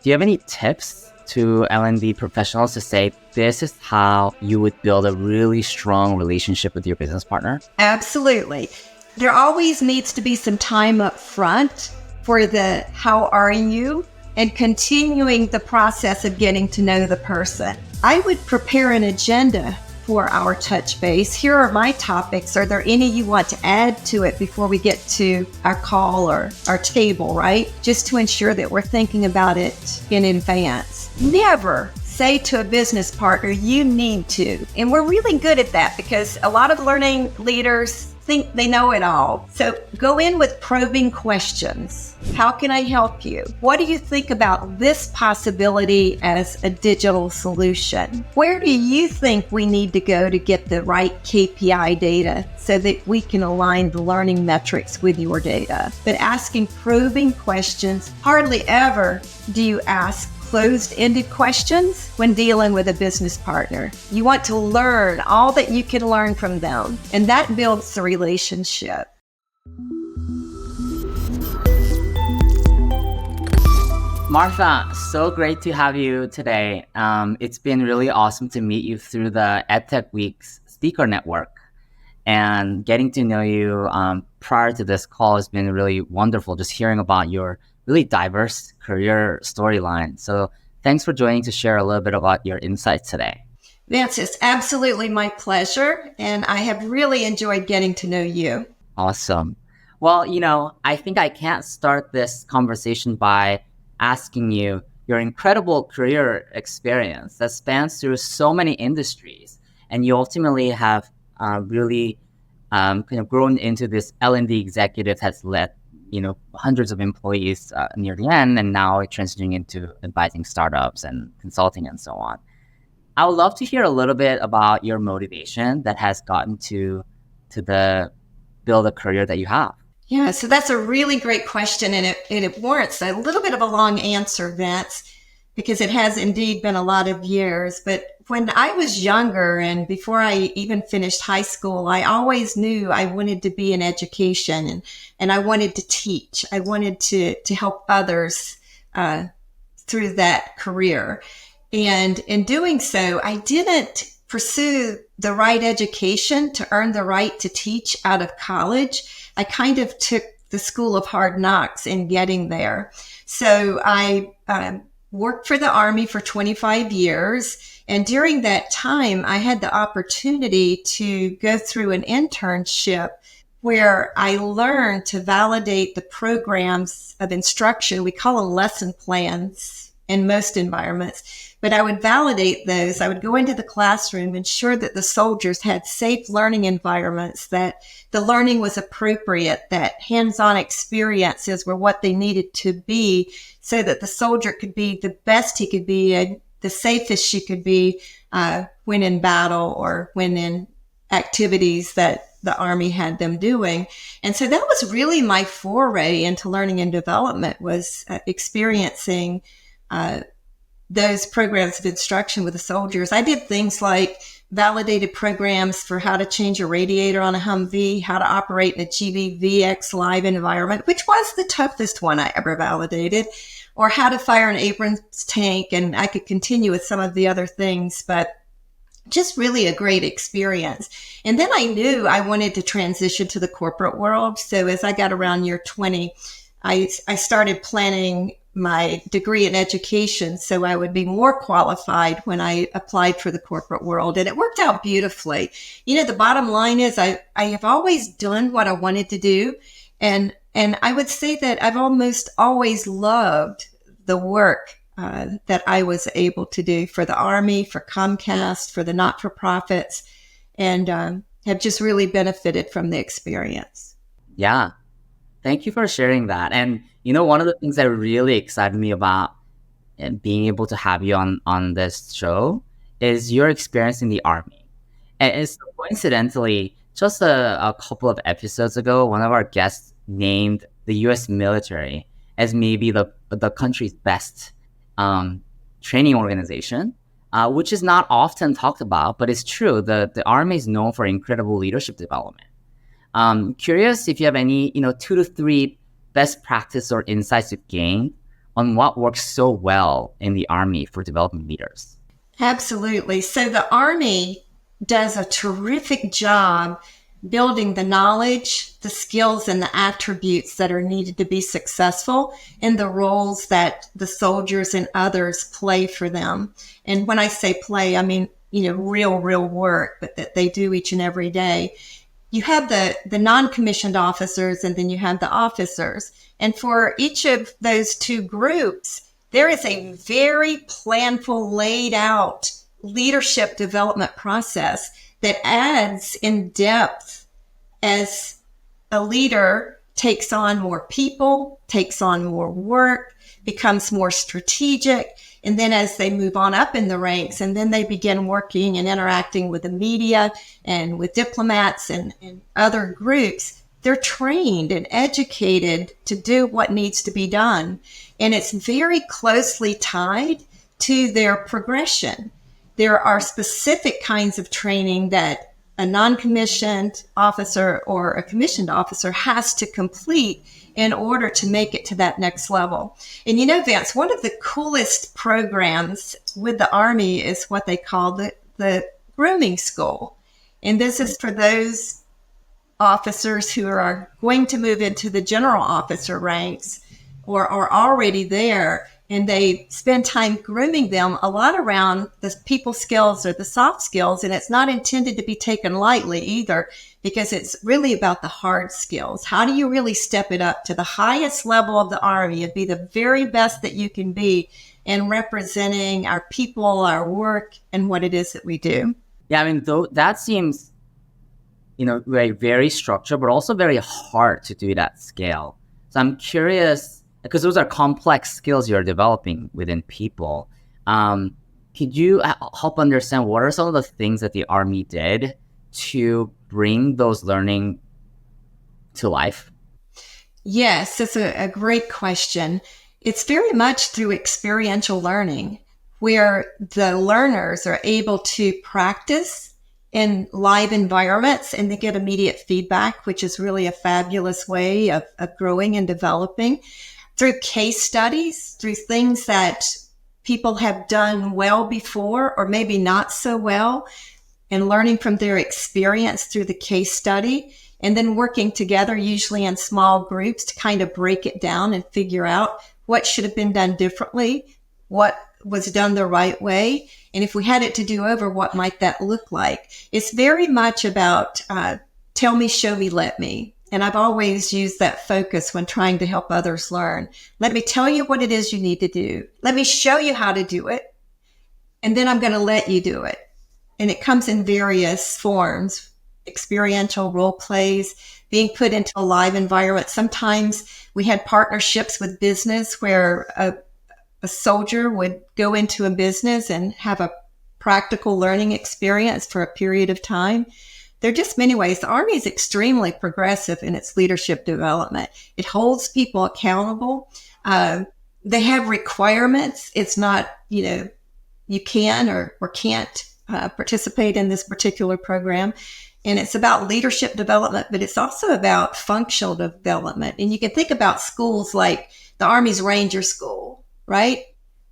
Do you have any tips to L&D professionals to say, this is how you would build a really strong relationship with your business partner? Absolutely. There always needs to be some time up front for the how are you and continuing the process of getting to know the person. I would prepare an agenda for our touch base. Here are my topics. Are there any you want to add to it before we get to our call or our table, right? Just to ensure that we're thinking about it in advance. Never say to a business partner, you need to. And we're really good at that because a lot of learning leaders think they know it all. So go in with probing questions. How can I help you? What do you think about this possibility as a digital solution? Where do you think we need to go to get the right KPI data so that we can align the learning metrics with your data? But asking probing questions, hardly ever do you ask closed-ended questions when dealing with a business partner. You want to learn all that you can learn from them, and that builds the relationship. Martha, so great to have you today. It's been really awesome to meet you through the EdTech Week's speaker network. And getting to know you prior to this call has been really wonderful, just hearing about your really diverse career storyline. So thanks for joining to share a little bit about your insights today. Vance, it's absolutely my pleasure. And I have really enjoyed getting to know you. Awesome. Well, I think I can't start this conversation by asking you your incredible career experience that spans through so many industries. And you ultimately have really kind of grown into this L&D executive that's led hundreds of employees near the end, and now transitioning into advising startups and consulting and so on. I would love to hear a little bit about your motivation that has gotten to build a career that you have. Yeah, so that's a really great question, and it warrants a little bit of a long answer, Vince, because it has indeed been a lot of years. But when I was younger and before I even finished high school, I always knew I wanted to be in education and I wanted to teach. I wanted to help others through that career. And in doing so, I didn't pursue the right education to earn the right to teach out of college. I kind of took the school of hard knocks in getting there. So I worked for the Army for 25 years. And during that time, I had the opportunity to go through an internship where I learned to validate the programs of instruction. We call them lesson plans in most environments, but I would validate those. I would go into the classroom, ensure that the soldiers had safe learning environments, that the learning was appropriate, that hands-on experiences were what they needed to be so that the soldier could be the best he could be and the safest she could be when in battle or when in activities that the Army had them doing. And so that was really my foray into learning and development, was experiencing those programs of instruction with the soldiers. I did things like validated programs for how to change a radiator on a Humvee, how to operate in a GVVX live environment, which was the toughest one I ever validated, or how to fire an Abrams tank. And I could continue with some of the other things, but just really a great experience. And then I knew I wanted to transition to the corporate world. So as I got around year 20, I started planning my degree in education so I would be more qualified when I applied for the corporate world. And it worked out beautifully. The bottom line is I have always done what I wanted to do. And I would say that I've almost always loved the work that I was able to do for the Army, for Comcast, for the not-for-profits, and have just really benefited from the experience. Yeah. Thank you for sharing that. And, one of the things that really excited me about being able to have you on this show is your experience in the Army. And so coincidentally, just a couple of episodes ago, one of our guests named the U.S. military as maybe the country's best training organization, which is not often talked about, but it's true. The Army is known for incredible leadership development. Curious if you have any, 2 to 3 best practice or insights you've gained on what works so well in the Army for developing leaders? Absolutely. So the Army does a terrific job building the knowledge, the skills, and the attributes that are needed to be successful in the roles that the soldiers and others play for them. And when I say play, I mean, real work, but that they do each and every day. You have the non-commissioned officers, and then you have the officers. And for each of those two groups, there is a very planful, laid out leadership development process that adds in depth as a leader takes on more people, takes on more work, becomes more strategic. And then as they move on up in the ranks, and then they begin working and interacting with the media and with diplomats and other groups, they're trained and educated to do what needs to be done. And it's very closely tied to their progression. There are specific kinds of training that a non-commissioned officer or a commissioned officer has to complete in order to make it to that next level. And Vance, one of the coolest programs with the Army is what they call the grooming school. And this is for those officers who are going to move into the general officer ranks or are already there, and they spend time grooming them a lot around the people skills or the soft skills. And it's not intended to be taken lightly either, because it's really about the hard skills. How do you really step it up to the highest level of the Army and be the very best that you can be in representing our people, our work, and what it is that we do? Yeah, I mean, though that seems, very structured, but also very hard to do that scale. So I'm curious, because those are complex skills you're developing within people. Could you help understand what are some of the things that the Army did to bring those learning to life? Yes, it's a great question. It's very much through experiential learning, where the learners are able to practice in live environments and they get immediate feedback, which is really a fabulous way of growing and developing. Through case studies, through things that people have done well before or maybe not so well, and learning from their experience through the case study, and then working together, usually in small groups, to kind of break it down and figure out what should have been done differently, what was done the right way, and if we had it to do over, what might that look like? It's very much about tell me, show me, let me. And I've always used that focus when trying to help others learn. Let me tell you what it is you need to do. Let me show you how to do it. And then I'm going to let you do it. And it comes in various forms, experiential role plays, being put into a live environment. Sometimes we had partnerships with business where a soldier would go into a business and have a practical learning experience for a period of time. There are just many ways. The Army is extremely progressive in its leadership development. It holds people accountable. They have requirements. It's not, you can or can't participate in this particular program. And it's about leadership development, but it's also about functional development. And you can think about schools like the Army's Ranger School, right?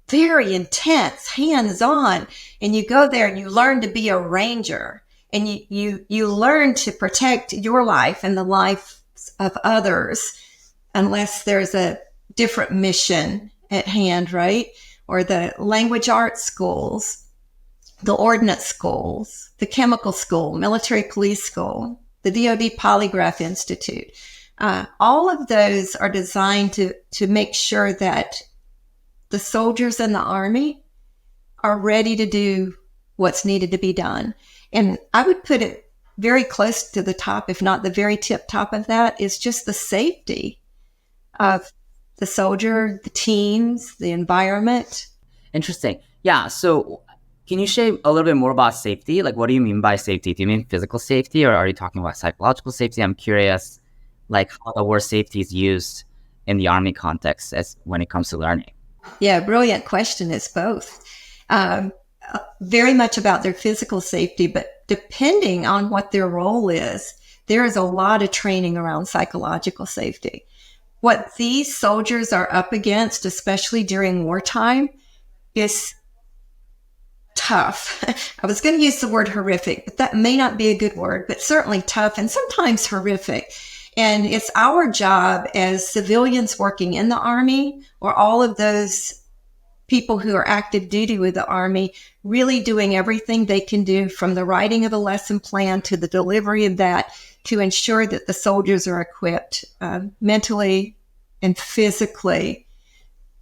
Very intense, hands-on. And you go there and you learn to be a ranger. And you learn to protect your life and the lives of others, unless there's a different mission at hand, right? Or the language arts schools, the ordnance schools, the chemical school, military police school, the DoD Polygraph Institute. All of those are designed to make sure that the soldiers in the Army are ready to do what's needed to be done. And I would put it very close to the top, if not the very tip top of that, is just the safety of the soldier, the teams, the environment. Interesting. Yeah. So can you share a little bit more about safety? Like, what do you mean by safety? Do you mean physical safety, or are you talking about psychological safety? I'm curious, like, how the word safety is used in the Army context as when it comes to learning. Yeah, brilliant question. It's both. Very much about their physical safety, but depending on what their role is, there is a lot of training around psychological safety. What these soldiers are up against, especially during wartime, is tough. I was going to use the word horrific, but that may not be a good word, but certainly tough and sometimes horrific. And it's our job as civilians working in the Army, or all of those people who are active duty with the Army, really doing everything they can do, from the writing of a lesson plan to the delivery of that, to ensure that the soldiers are equipped mentally and physically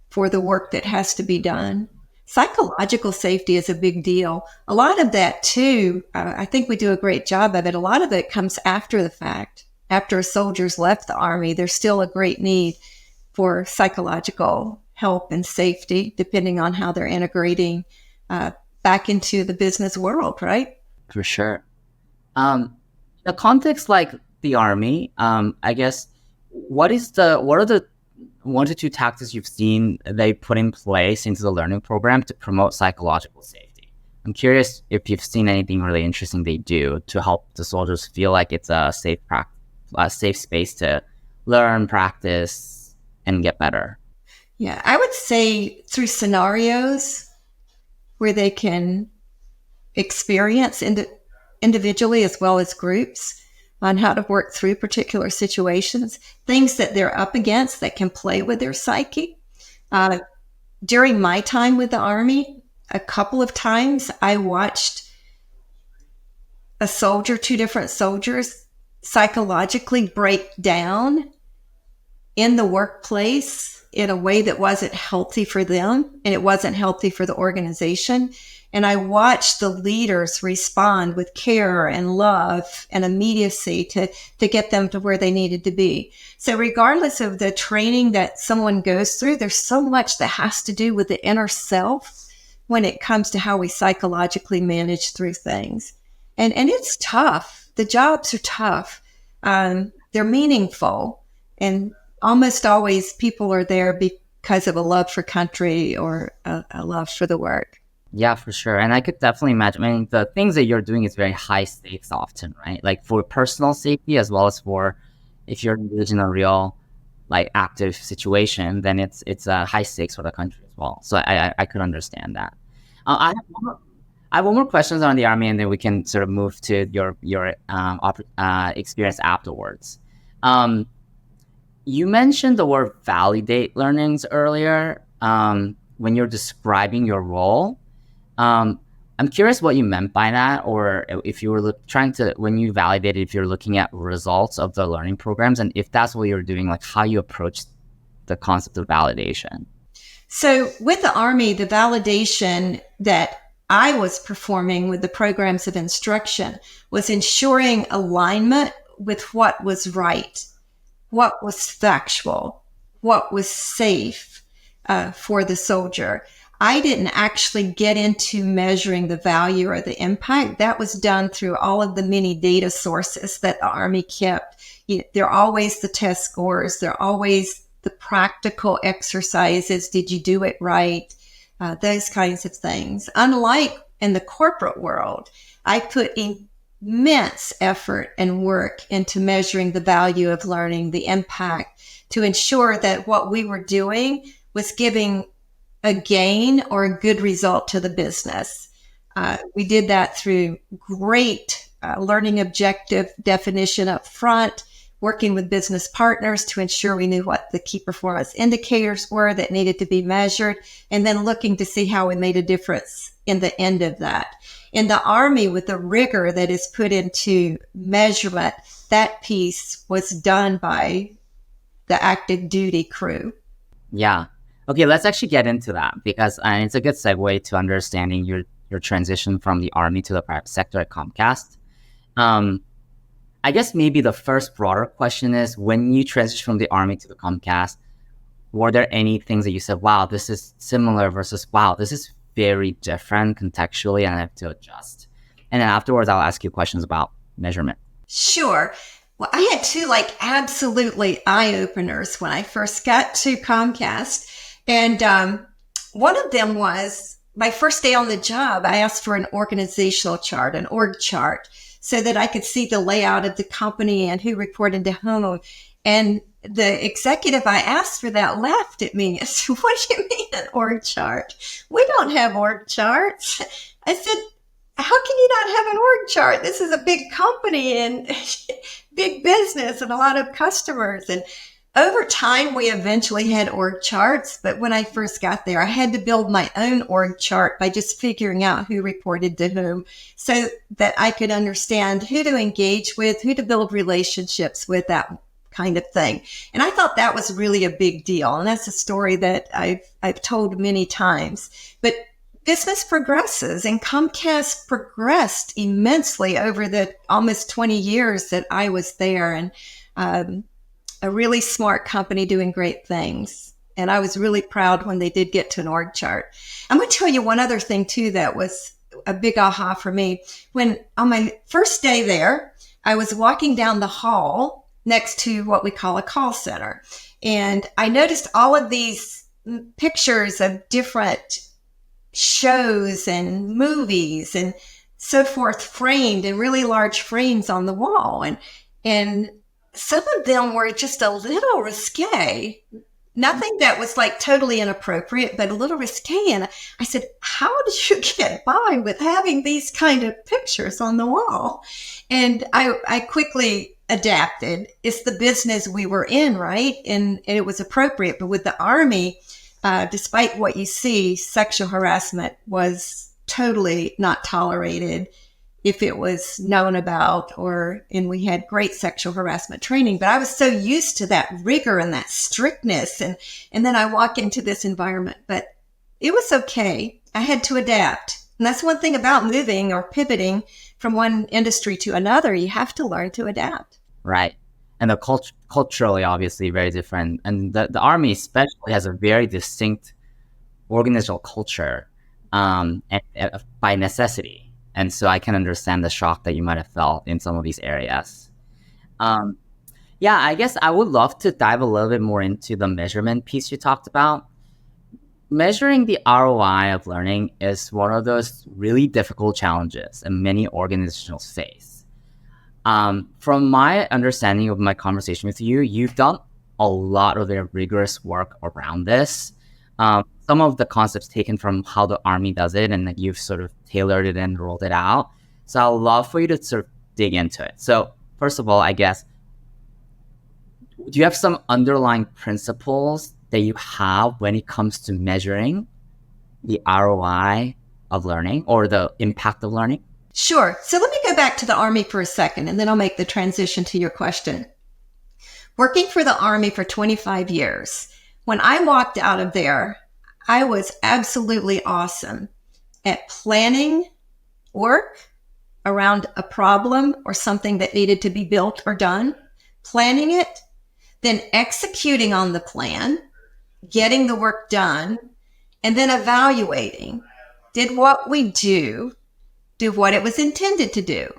for the work that has to be done. Psychological safety is a big deal. A lot of that, too, I think we do a great job of it. A lot of it comes after the fact. After a soldier's left the Army, there's still a great need for psychological help and safety, depending on how they're integrating back into the business world, right? For sure. In a context like the Army, I guess, what are the 1 to 2 tactics you've seen they put in place into the learning program to promote psychological safety? I'm curious if you've seen anything really interesting they do to help the soldiers feel like it's a safe space to learn, practice, and get better. Yeah, I would say through scenarios where they can experience individually as well as groups on how to work through particular situations, things that they're up against that can play with their psyche. During my time with the Army, a couple of times I watched two different soldiers psychologically break down in the workplace in a way that wasn't healthy for them, and it wasn't healthy for the organization. And I watched the leaders respond with care and love and immediacy to get them to where they needed to be. So regardless of the training that someone goes through, there's so much that has to do with the inner self when it comes to how we psychologically manage through things. And it's tough. The jobs are tough. They're meaningful, and almost always people are there because of a love for country or a love for the work. Yeah, for sure. And I could definitely imagine, I mean, the things that you're doing is very high stakes often, right? Like for personal safety, as well as for if you're engaged in a real, like, active situation, then it's a high stakes for the country as well. So I could understand that. I have one more questions on the Army, and then we can sort of move to your experience afterwards. You mentioned the word validate learnings earlier when you're describing your role. I'm curious what you meant by that, or if you were when you validated, if you're looking at results of the learning programs, and if that's what you're doing, like how you approach the concept of validation. So with the Army, the validation that I was performing with the programs of instruction was ensuring alignment with what was right, what was factual, what was safe for the soldier. I didn't actually get into measuring the value or the impact. That was done through all of the many data sources that the Army kept. There are always the test scores. There are always the practical exercises. Did you do it right? Those kinds of things. Unlike in the corporate world, I put immense effort and work into measuring the value of learning, the impact, to ensure that what we were doing was giving a gain or a good result to the business. We did that through great learning objective definition up front, working with business partners to ensure we knew what the key performance indicators were that needed to be measured, and then looking to see how we made a difference in the end of that. In the Army, with the rigor that is put into measurement, that piece was done by the active duty crew. Yeah. Okay, let's actually get into that, because it's a good segue to understanding your transition from the Army to the private sector at Comcast. I guess maybe the first broader question is, when you transitioned from the Army to the Comcast, were there any things that you said, wow, this is similar, versus, wow, this is very different contextually and I have to adjust? And then afterwards, I'll ask you questions about measurement. Sure. Well, I had two absolutely eye-openers when I first got to Comcast. And one of them was my first day on the job. I asked for an organizational chart, an org chart, so that I could see the layout of the company and who reported to whom. And the executive I asked for that laughed at me. I said, what do you mean an org chart? We don't have org charts. I said, how can you not have an org chart? This is a big company and big business and a lot of customers. And over time, we eventually had org charts. But when I first got there, I had to build my own org chart by just figuring out who reported to whom so that I could understand who to engage with, who to build relationships with, that kind of thing. And I thought that was really a big deal. And that's a story that I've told many times. But business progresses, and Comcast progressed immensely over the almost 20 years that I was there, and a really smart company doing great things. And I was really proud when they did get to an org chart. I'm going to tell you one other thing too that was a big aha for me. When on my first day there, I was walking down the hall next to what we call a call center, and I noticed all of these pictures of different shows and movies and so forth framed in really large frames on the wall. And some of them were just a little risque, nothing that was like totally inappropriate, but a little risque. And I said, how did you get by with having these kind of pictures on the wall? And I quickly adapted. It's the business we were in, right? And it was appropriate. But with the Army, despite what you see, sexual harassment was totally not tolerated if it was known about, and we had great sexual harassment training. But I was so used to that rigor and that strictness. And then I walk into this environment, but it was okay. I had to adapt. And that's one thing about moving or pivoting from one industry to another. You have to learn to adapt. Right. And the culturally, obviously, very different. And the Army especially has a very distinct organizational culture and by necessity. And so I can understand the shock that you might have felt in some of these areas. Yeah, I guess I would love to dive a little bit more into the measurement piece you talked about. Measuring the ROI of learning is one of those really difficult challenges that many organizations face. From my understanding of my conversation with you, you've done a lot of the rigorous work around this. Some of the concepts taken from how the Army does it, and that you've sort of tailored it and rolled it out. So I'd love for you to sort of dig into it. So first of all, I guess, do you have some underlying principles that you have when it comes to measuring the ROI of learning or the impact of learning? Sure. So let me go back to the Army for a second, and then I'll make the transition to your question. Working for the Army for 25 years, when I walked out of there, I was absolutely awesome at planning work around a problem or something that needed to be built or done, planning it, then executing on the plan, getting the work done, and then evaluating. Did what we do what it was intended to do?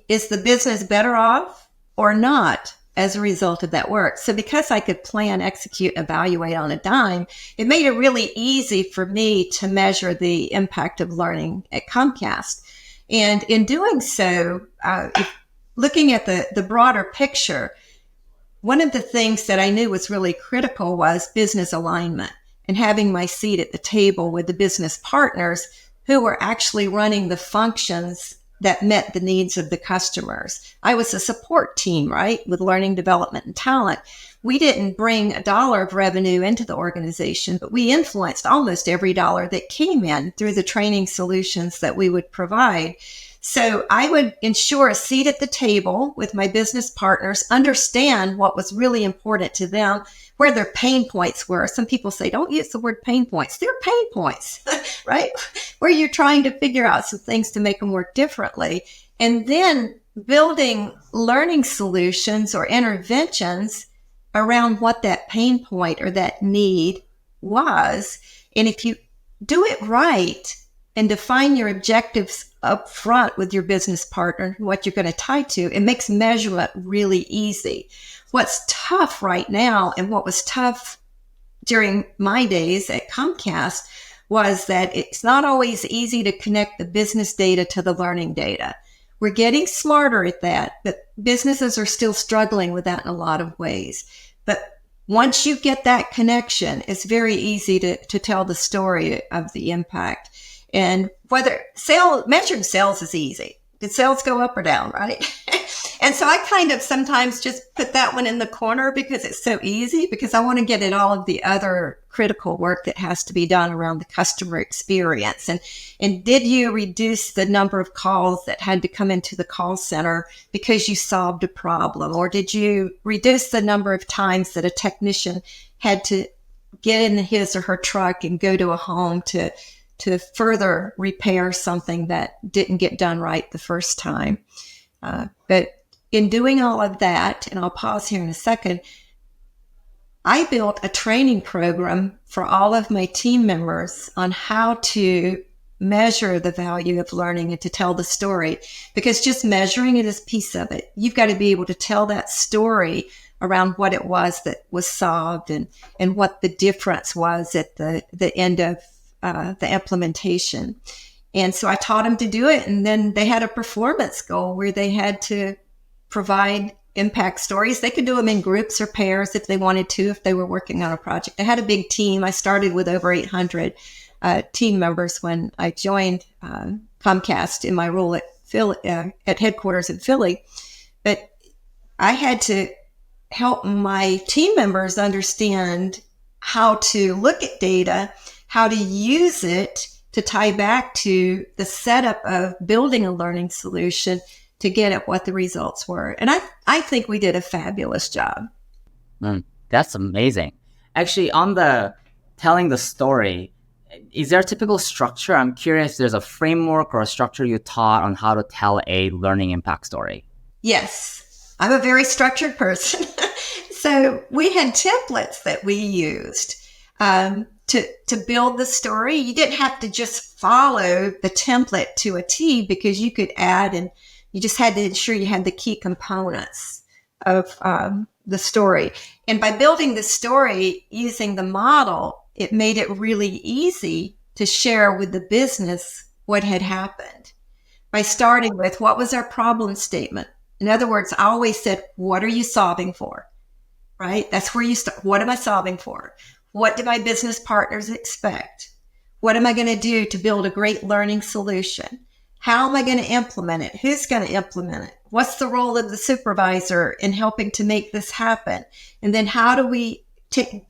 Is the business better off or not as a result of that work? So because I could plan, execute, evaluate on a dime, it made it really easy for me to measure the impact of learning at Comcast. And in doing so, looking at the broader picture, one of the things that I knew was really critical was business alignment and having my seat at the table with the business partners who were actually running the functions that met the needs of the customers. I was a support team, right, with learning, development, and talent. We didn't bring $1 of revenue into the organization, but we influenced almost every dollar that came in through the training solutions that we would provide. So I would ensure a seat at the table with my business partners, understand what was really important to them, where their pain points were. Some people say, don't use the word pain points. They're pain points, right? Where you're trying to figure out some things to make them work differently. And then building learning solutions or interventions around what that pain point or that need was. And if you do it right and define your objectives up front with your business partner, what you're going to tie to, it makes measurement really easy. What's tough right now, and what was tough during my days at Comcast, was that it's not always easy to connect the business data to the learning data. We're getting smarter at that, but businesses are still struggling with that in a lot of ways. But once you get that connection, it's very easy to tell the story of the impact. And measuring sales is easy. Did sales go up or down, right? And so I kind of sometimes just put that one in the corner because it's so easy, because I want to get at all of the other critical work that has to be done around the customer experience. And did you reduce the number of calls that had to come into the call center because you solved a problem? Or did you reduce the number of times that a technician had to get in his or her truck and go to a home to further repair something that didn't get done right the first time? But in doing all of that, and I'll pause here in a second, I built a training program for all of my team members on how to measure the value of learning and to tell the story, because just measuring it is a piece of it. You've got to be able to tell that story around what it was that was solved and what the difference was at the end of the implementation. And so I taught them to do it. And then they had a performance goal where they had to provide impact stories. They could do them in groups or pairs if they wanted to, if they were working on a project. I had a big team. I started with over 800 team members when I joined Comcast in my role at headquarters in Philly. But I had to help my team members understand how to look at data, how to use it to tie back to the setup of building a learning solution to get at what the results were. And I think we did a fabulous job. That's amazing. Actually, on the telling the story, is there a typical structure? I'm curious if there's a framework or a structure you taught on how to tell a learning impact story. Yes, I'm a very structured person. So we had templates that we used to build the story. You didn't have to just follow the template to a T, because you could add, and you just had to ensure you had the key components of the story. And by building the story using the model, it made it really easy to share with the business what had happened. By starting with, what was our problem statement? In other words, I always said, what are you solving for? Right? That's where you start. What am I solving for? What do my business partners expect? What am I going to do to build a great learning solution? How am I going to implement it? Who's going to implement it? What's the role of the supervisor in helping to make this happen? And then how do we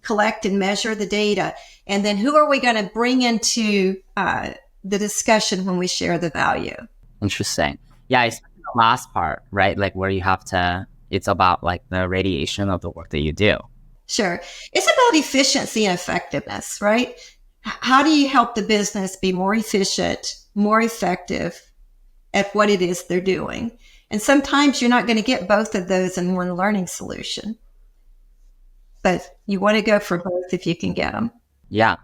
collect and measure the data? And then who are we going to bring into the discussion when we share the value? Interesting. Yeah, especially the last part, right? Like where you have to, it's about like the radiation of the work that you do. Sure. It's about efficiency and effectiveness, right? How do you help the business be more efficient, more effective at what it is they're doing? And sometimes you're not going to get both of those in one learning solution, but you want to go for both if you can get them. Yeah.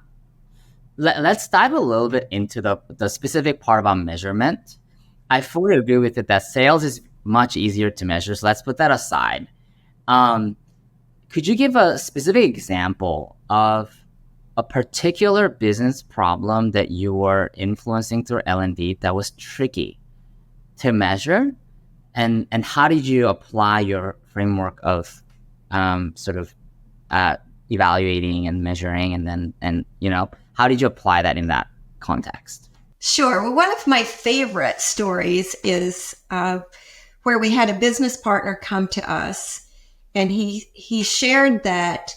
Let's dive a little bit into the specific part about measurement. I fully agree with it that sales is much easier to measure. So let's put that aside. Could you give a specific example of a particular business problem that you were influencing through L&D that was tricky to measure? And how did you apply your framework of evaluating and measuring, and how did you apply that in that context? Sure. Well, one of my favorite stories is where we had a business partner come to us, and he shared that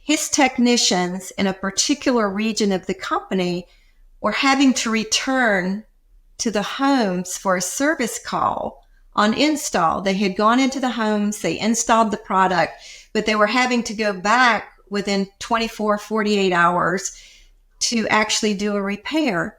his technicians in a particular region of the company were having to return to the homes for a service call on install. They had gone into the homes, they installed the product, but they were having to go back within 24, 48 hours to actually do a repair.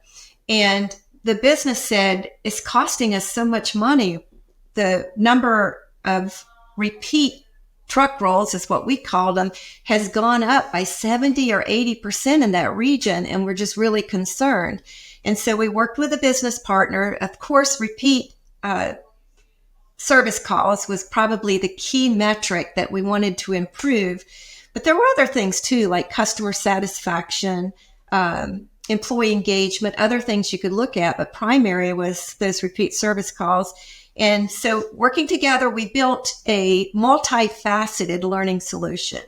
And the business said, it's costing us so much money. The number of repeat truck rolls, is what we call them, has gone up by 70 or 80% in that region. And we're just really concerned. And so we worked with a business partner. Of course, repeat service calls was probably the key metric that we wanted to improve. But there were other things too, like customer satisfaction, employee engagement, other things you could look at, but primary was those repeat service calls. And so working together, we built a multifaceted learning solution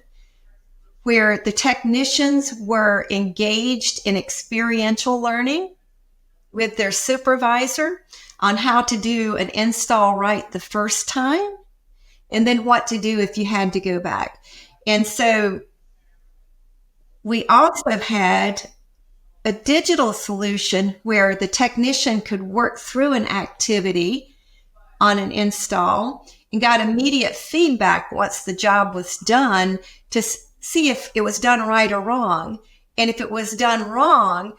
where the technicians were engaged in experiential learning with their supervisor on how to do an install right the first time, and then what to do if you had to go back. And so we also had a digital solution where the technician could work through an activity on an install and got immediate feedback once the job was done to see if it was done right or wrong. And if it was done wrong,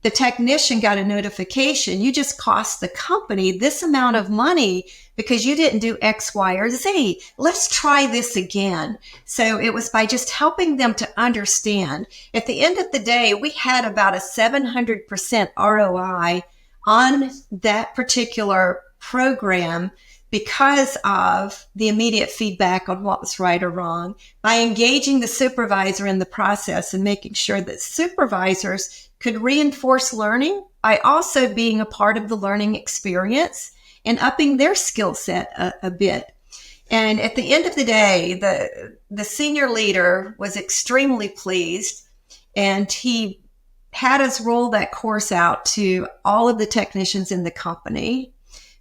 the technician got a notification. You just cost the company this amount of money because you didn't do X, Y, or Z. Let's try this again. So it was by just helping them to understand. At the end of the day, we had about a 700% ROI on that particular program because of the immediate feedback on what was right or wrong, by engaging the supervisor in the process and making sure that supervisors could reinforce learning by also being a part of the learning experience and upping their skill set a bit. And at the end of the day, the senior leader was extremely pleased, and he had us roll that course out to all of the technicians in the company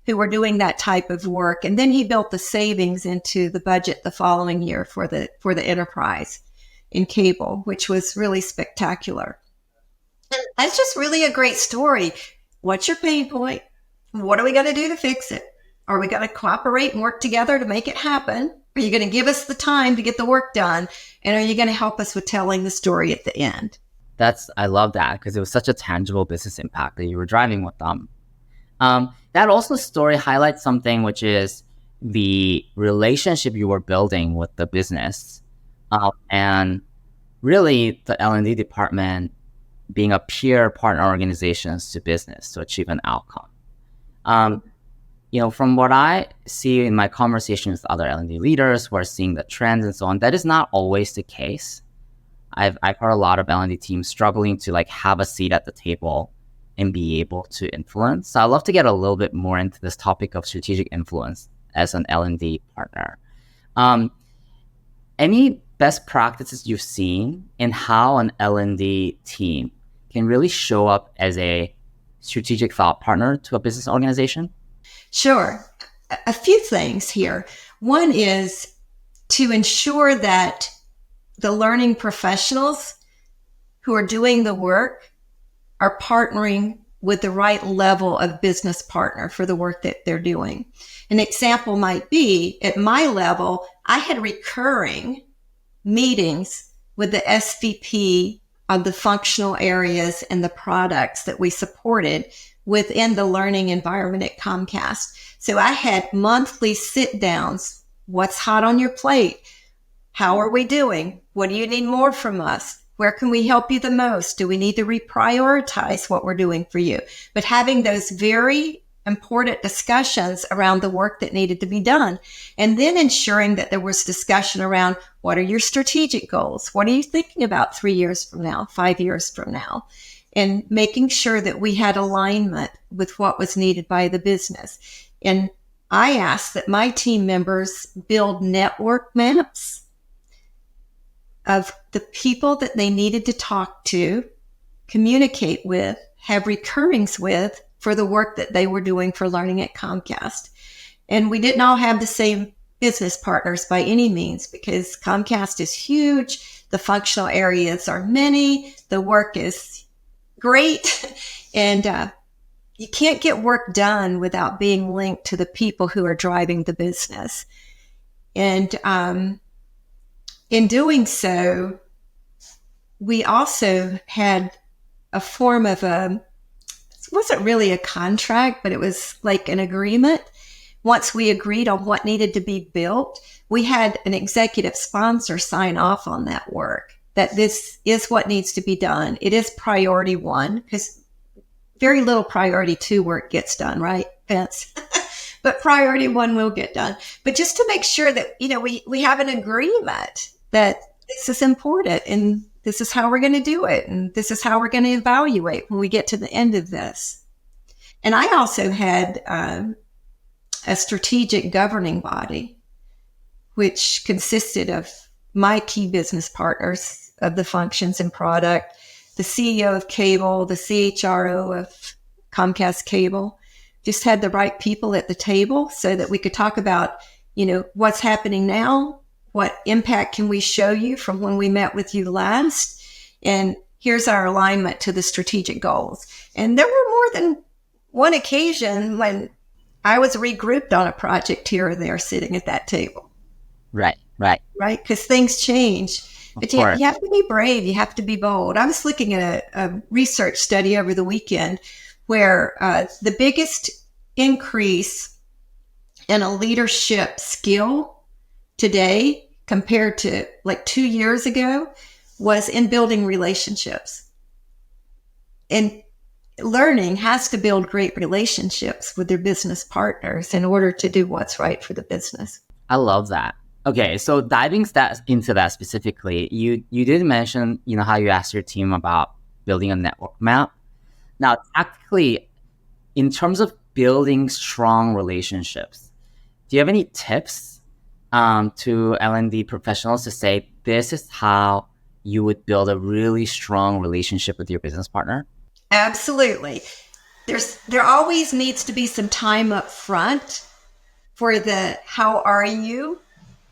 who were doing that type of work. And then he built the savings into the budget the following year for the enterprise in cable, which was really spectacular. That's just really a great story. What's your pain point? What are we going to do to fix it? Are we going to cooperate and work together to make it happen? Are you going to give us the time to get the work done? And are you going to help us with telling the story at the end? I love that because it was such a tangible business impact that you were driving with them. That also story highlights something, which is the relationship you were building with the business, and really the L&D department being a peer partner organizations to business to achieve an outcome. From what I see in my conversations with other L&D leaders who are seeing the trends and so on, that is not always the case. I've heard a lot of L&D teams struggling to have a seat at the table and be able to influence. So I'd love to get a little bit more into this topic of strategic influence as an L&D partner. Any best practices you've seen in how an L&D team can really show up as a strategic thought partner to a business organization? Sure. A few things here. One is to ensure that the learning professionals who are doing the work are partnering with the right level of business partner for the work that they're doing. An example might be, at my level, I had recurring meetings with the SVP of the functional areas and the products that we supported within the learning environment at Comcast. So I had monthly sit downs. What's hot on your plate? How are we doing? What do you need more from us? Where can we help you the most? Do we need to reprioritize what we're doing for you? But having those very important discussions around the work that needed to be done, and then ensuring that there was discussion around what are your strategic goals? What are you thinking about 3 years from now, 5 years from now? And making sure that we had alignment with what was needed by the business. And I asked that my team members build network maps of the people that they needed to talk to, communicate with, have recurrings with for the work that they were doing for learning at Comcast. And we didn't all have the same business partners by any means because Comcast is huge. The functional areas are many. The work is great. And you can't get work done without being linked to the people who are driving the business. And in doing so, we also had a form of it wasn't really a contract, but it was like an agreement. Once we agreed on what needed to be built, we had an executive sponsor sign off on that work, that this is what needs to be done. It is priority one, because very little priority two work gets done, right, Vince? But priority one will get done. But just to make sure that, we have an agreement that this is important and this is how we're going to do it. And this is how we're going to evaluate when we get to the end of this. And I also had a strategic governing body, which consisted of my key business partners of the functions and product, the CEO of Cable, the CHRO of Comcast Cable, just had the right people at the table so that we could talk about, what's happening now, what impact can we show you from when we met with you last, and here's our alignment to the strategic goals. And there were more than one occasion when I was regrouped on a project here or there sitting at that table. Right. Right? Because things change. But you have to be brave. You have to be bold. I was looking at a research study over the weekend where the biggest increase in a leadership skill today compared to like 2 years ago was in building relationships. And learning has to build great relationships with their business partners in order to do what's right for the business. I love that. Okay, so diving into that specifically, you did mention, how you asked your team about building a network map. Now, tactically, in terms of building strong relationships, do you have any tips to L&D professionals to say, this is how you would build a really strong relationship with your business partner? Absolutely. There always needs to be some time up front for the how are you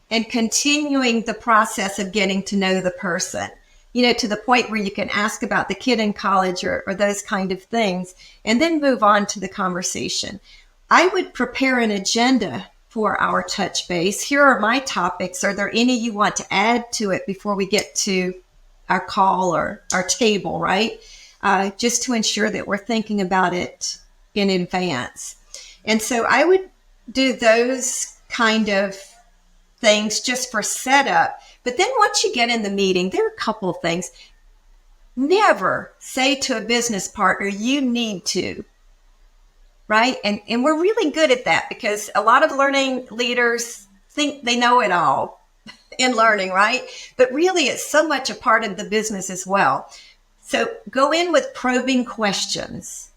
and continuing the process of getting to know the person, to the point where you can ask about the kid in college or those kind of things, and then move on to the conversation. I would prepare an agenda for our touch base. Here are my topics. Are there any you want to add to it before we get to our call or our table, right? Just to ensure that we're thinking about it in advance. And so I would do those kind of things just for setup. But then once you get in the meeting, there are a couple of things. Never say to a business partner, you need to, right? And we're really good at that because a lot of learning leaders think they know it all in learning, right? But really it's so much a part of the business as well. So go in with probing questions,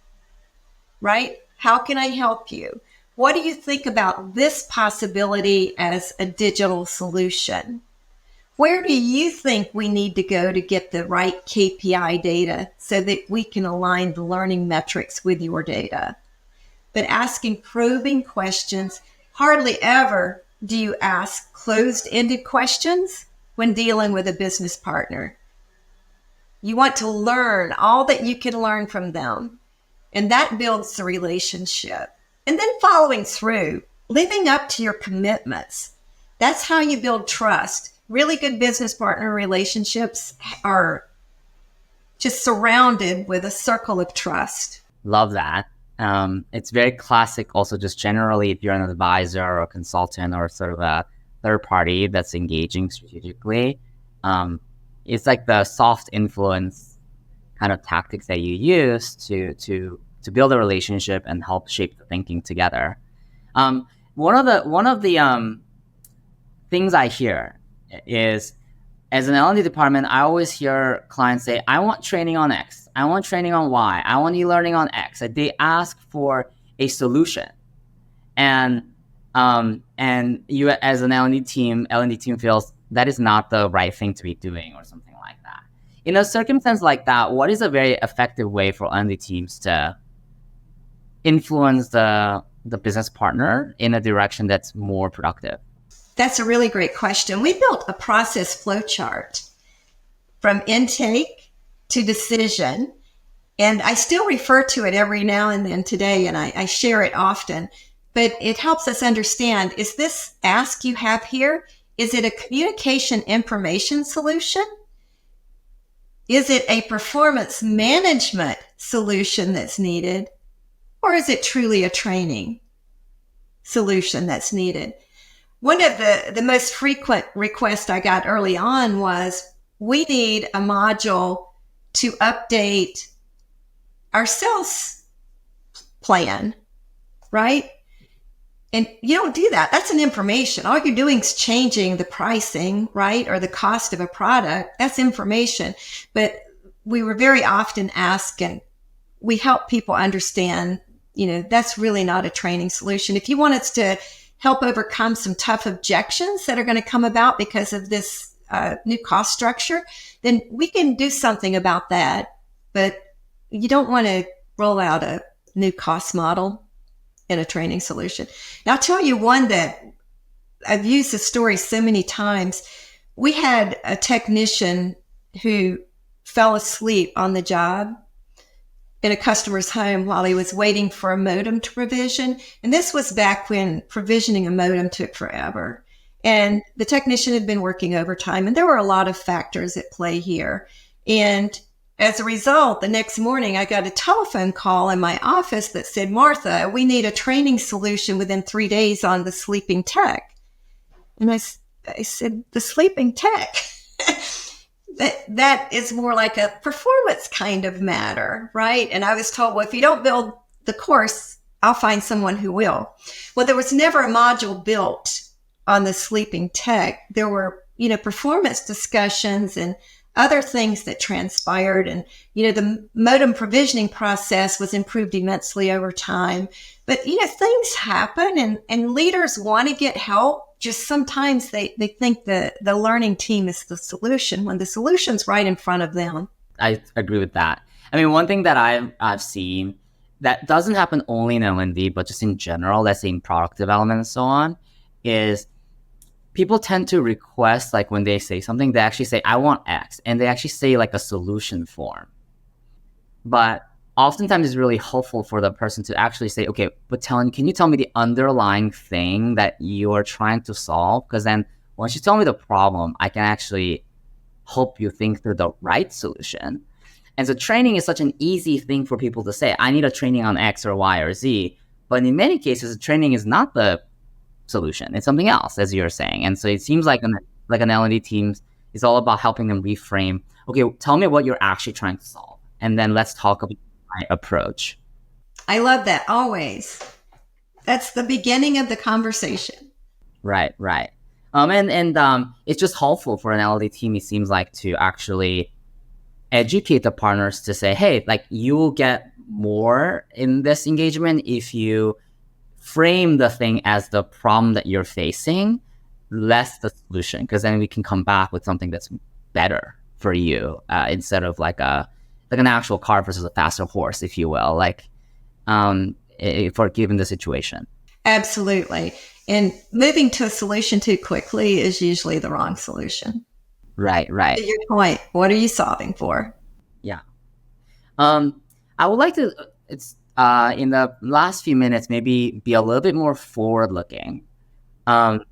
right? How can I help you? What do you think about this possibility as a digital solution? Where do you think we need to go to get the right KPI data so that we can align the learning metrics with your data? But asking probing questions, hardly ever do you ask closed-ended questions when dealing with a business partner. You want to learn all that you can learn from them, and that builds the relationship. And then following through, living up to your commitments. That's how you build trust. Really good business partner relationships are just surrounded with a circle of trust. Love that. It's very classic also just generally if you're an advisor or a consultant or sort of a third party that's engaging strategically. It's like the soft influence kind of tactics that you use to build a relationship and help shape the thinking together. One of the things I hear is, as an L&D department, I always hear clients say, I want training on X, I want training on Y, I want e-learning on X. They ask for a solution. And you as an L&D team feels that is not the right thing to be doing or something like that. In a circumstance like that, what is a very effective way for L&D teams to influence the business partner in a direction that's more productive? That's a really great question. We built a process flow chart from intake to decision, and I still refer to it every now and then today, and I share it often, but it helps us understand, is this ask you have here, is it a communication information solution? Is it a performance management solution that's needed? Or is it truly a training solution that's needed? One of the most frequent requests I got early on was, we need a module to update our sales plan, right? And you don't do that. That's an information. All you're doing is changing the pricing, right? Or the cost of a product. That's information. But we were very often asked, and we help people understand, that's really not a training solution. If you want us to help overcome some tough objections that are going to come about because of this new cost structure, then we can do something about that. But you don't want to roll out a new cost model in a training solution. Now, I'll tell you one that I've used the story so many times. We had a technician who fell asleep on the job in a customer's home while he was waiting for a modem to provision. And this was back when provisioning a modem took forever. And the technician had been working overtime, and there were a lot of factors at play here. And as a result, the next morning, I got a telephone call in my office that said, Martha, we need a training solution within 3 days on the sleeping tech. And I said, the sleeping tech? that is more like a performance kind of matter, right? And I was told, well, if you don't build the course, I'll find someone who will. Well, there was never a module built on the sleeping tech. There were, performance discussions and other things that transpired. And, the modem provisioning process was improved immensely over time. But, things happen, and leaders want to get help. Just sometimes they think the learning team is the solution when the solution's right in front of them. I agree with that. I mean, one thing that I've seen that doesn't happen only in L&D, but just in general, let's say in product development and so on, is people tend to request, like when they say something, they actually say, I want X, and they actually say like a solution form. But oftentimes it's really helpful for the person to actually say, okay, but can you tell me the underlying thing that you are trying to solve? Because then once you tell me the problem, I can actually help you think through the right solution. And so training is such an easy thing for people to say, I need a training on X or Y or Z. But in many cases, training is not the solution. It's something else, as you're saying. And so it seems like an L&D team is all about helping them reframe, okay, tell me what you're actually trying to solve. And then let's talk about my approach. I love that, always. That's the beginning of the conversation. Right. And it's just helpful for an L&D team, it seems like, to actually educate the partners to say, hey, like, you will get more in this engagement if you frame the thing as the problem that you're facing, less the solution, because then we can come back with something that's better for you, instead of like an actual car versus a faster horse, if you will, for given the situation. Absolutely. And moving to a solution too quickly is usually the wrong solution. Right. To your point, what are you solving for? Yeah. I would like to, in the last few minutes, maybe be a little bit more forward-looking. And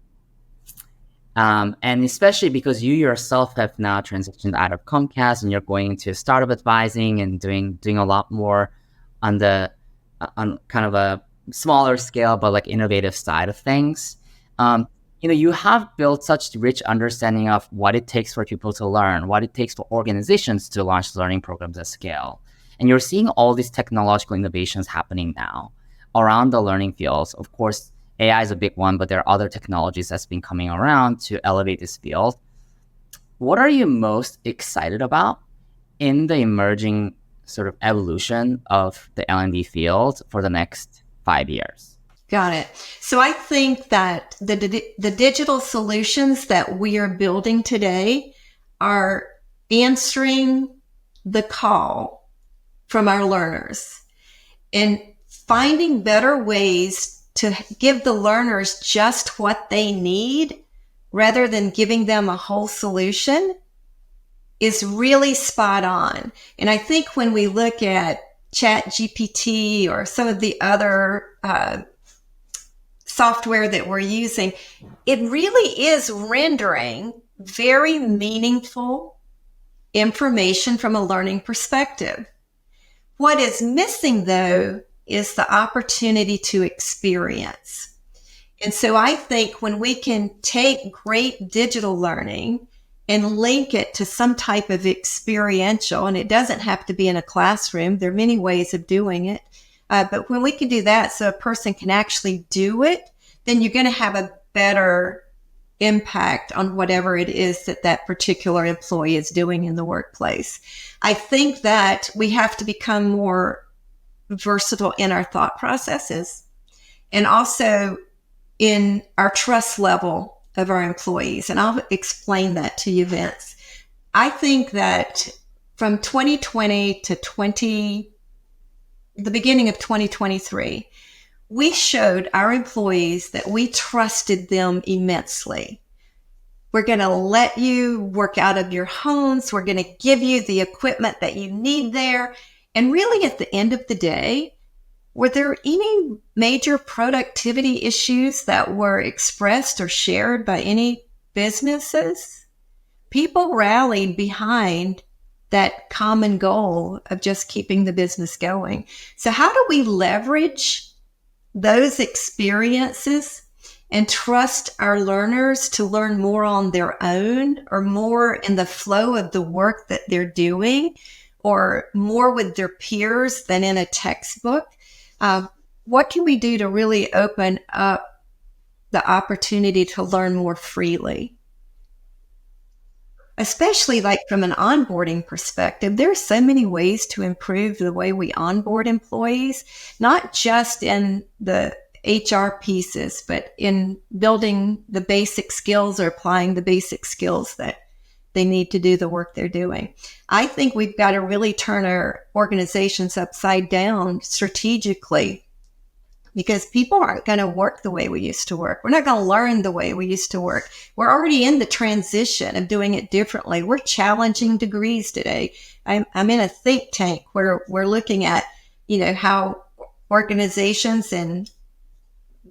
especially because you yourself have now transitioned out of Comcast and you're going into startup advising and doing a lot more on kind of a smaller scale, but like innovative side of things. You have built such rich understanding of what it takes for people to learn, what it takes for organizations to launch learning programs at scale. And you're seeing all these technological innovations happening now around the learning fields. Of course, AI is a big one, but there are other technologies that's been coming around to elevate this field. What are you most excited about in the emerging sort of evolution of the L&D field for the next 5 years? Got it. So I think that the digital solutions that we are building today are answering the call from our learners and finding better ways to give the learners just what they need rather than giving them a whole solution is really spot on. And I think when we look at ChatGPT or some of the other software that we're using, it really is rendering very meaningful information from a learning perspective. What is missing, though, is the opportunity to experience. And so I think when we can take great digital learning and link it to some type of experiential, and it doesn't have to be in a classroom, there are many ways of doing it. But when we can do that so a person can actually do it, then you're going to have a better impact on whatever it is that that particular employee is doing in the workplace. I think that we have to become more versatile in our thought processes and also in our trust level of our employees. And I'll explain that to you, Vince. I think that from 2020 to the beginning of 2023, we showed our employees that we trusted them immensely. We're going to let you work out of your homes. We're going to give you the equipment that you need there. And really, at the end of the day, were there any major productivity issues that were expressed or shared by any businesses? People rallied behind that common goal of just keeping the business going. So how do we leverage those experiences and trust our learners to learn more on their own or more in the flow of the work that they're doing or more with their peers than in a textbook? What can we do to really open up the opportunity to learn more freely? Especially like from an onboarding perspective, there's so many ways to improve the way we onboard employees, not just in the HR pieces, but in building the basic skills or applying the basic skills that they need to do the work they're doing. I think we've got to really turn our organizations upside down strategically because people aren't going to work the way we used to work. We're not going to learn the way we used to work. We're already in the transition of doing it differently. We're challenging degrees today. I'm in a think tank where we're looking at, how organizations and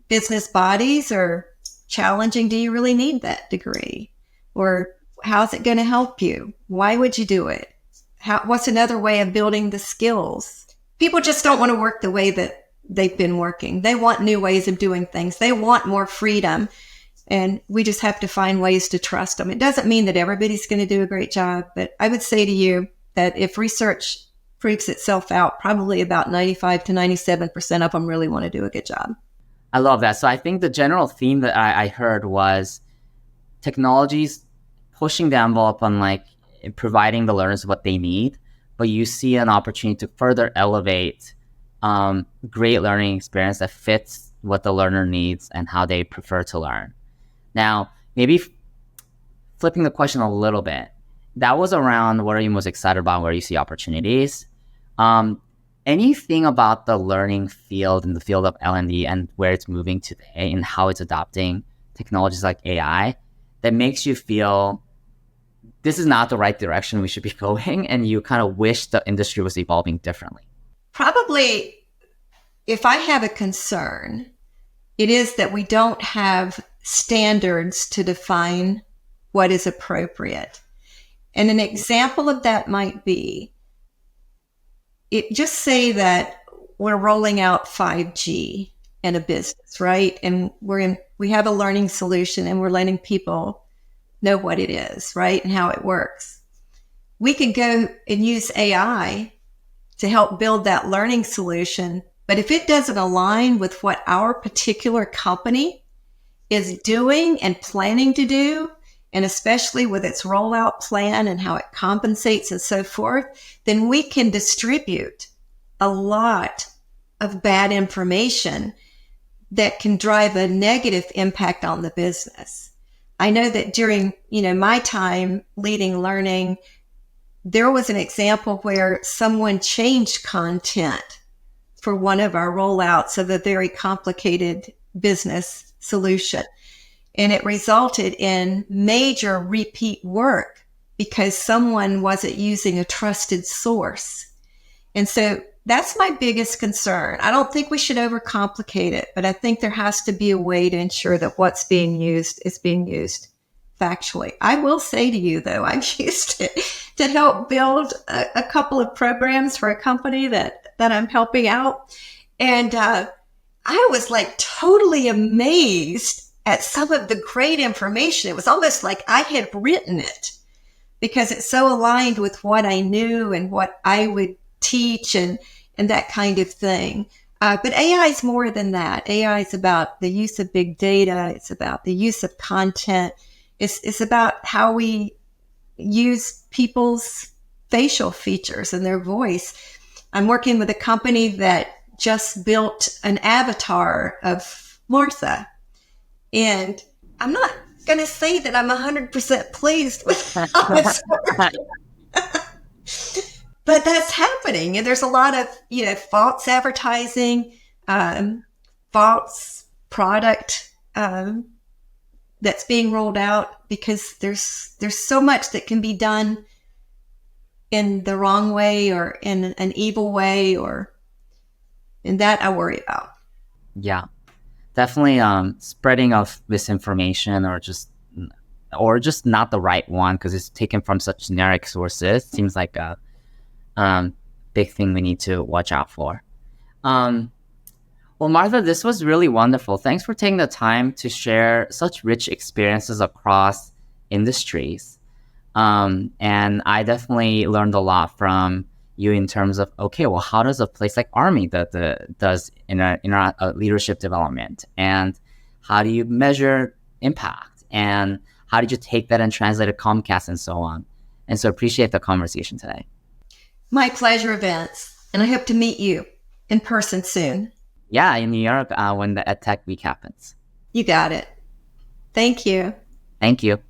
business bodies are challenging. Do you really need that degree? Or how's it going to help you? Why would you do it? What's another way of building the skills? People just don't want to work the way that they've been working. They want new ways of doing things. They want more freedom. And we just have to find ways to trust them. It doesn't mean that everybody's going to do a great job, but I would say to you that if research proves itself out, probably about 95 to 97% of them really want to do a good job. I love that. So I think the general theme that I heard was technologies pushing the envelope on like providing the learners what they need, but you see an opportunity to further elevate great learning experience that fits what the learner needs and how they prefer to learn. Now, maybe flipping the question a little bit, that was around what are you most excited about, where you see opportunities. Anything about the learning field and the field of L&D and where it's moving today and how it's adopting technologies like AI that makes you feel this is not the right direction we should be going and you kind of wish the industry was evolving differently? Probably, if I have a concern, it is that we don't have standards to define what is appropriate. And an example of that might be, just say that we're rolling out 5G in a business, right? And we have a learning solution and we're letting people know what it is, right? And how it works. We can go and use AI to help build that learning solution. But if it doesn't align with what our particular company is doing and planning to do, and especially with its rollout plan and how it compensates and so forth, then we can distribute a lot of bad information that can drive a negative impact on the business. I know that during, my time leading learning, there was an example where someone changed content for one of our rollouts of a very complicated business solution. And it resulted in major repeat work because someone wasn't using a trusted source. And so that's my biggest concern. I don't think we should overcomplicate it, but I think there has to be a way to ensure that what's being used is being used factually. I will say to you, though, I've used it to help build a couple of programs for a company that I'm helping out. And I was like totally amazed at some of the great information. It was almost like I had written it because it's so aligned with what I knew and what I would teach and that kind of thing. But AI is more than that. AI is about the use of big data. It's about the use of content. It's about how we use people's facial features and their voice. I'm working with a company that just built an avatar of Martha. And I'm not going to say that I'm 100% pleased with how it's working. But that's happening. And there's a lot of, false advertising, false product that's being rolled out because there's so much that can be done in the wrong way or in an evil way, and that I worry about. Yeah, definitely spreading of misinformation or just not the right one because it's taken from such generic sources seems like a big thing we need to watch out for. Well, Martha, this was really wonderful. Thanks for taking the time to share such rich experiences across industries. And I definitely learned a lot from you in terms of, okay, well, how does a place like Army does in our leadership development, and how do you measure impact, and how did you take that and translate it to Comcast and so on? And so appreciate the conversation today. My pleasure, Vince. And I hope to meet you in person soon. Yeah, in New York when the EdTech Week happens. You got it. Thank you. Thank you.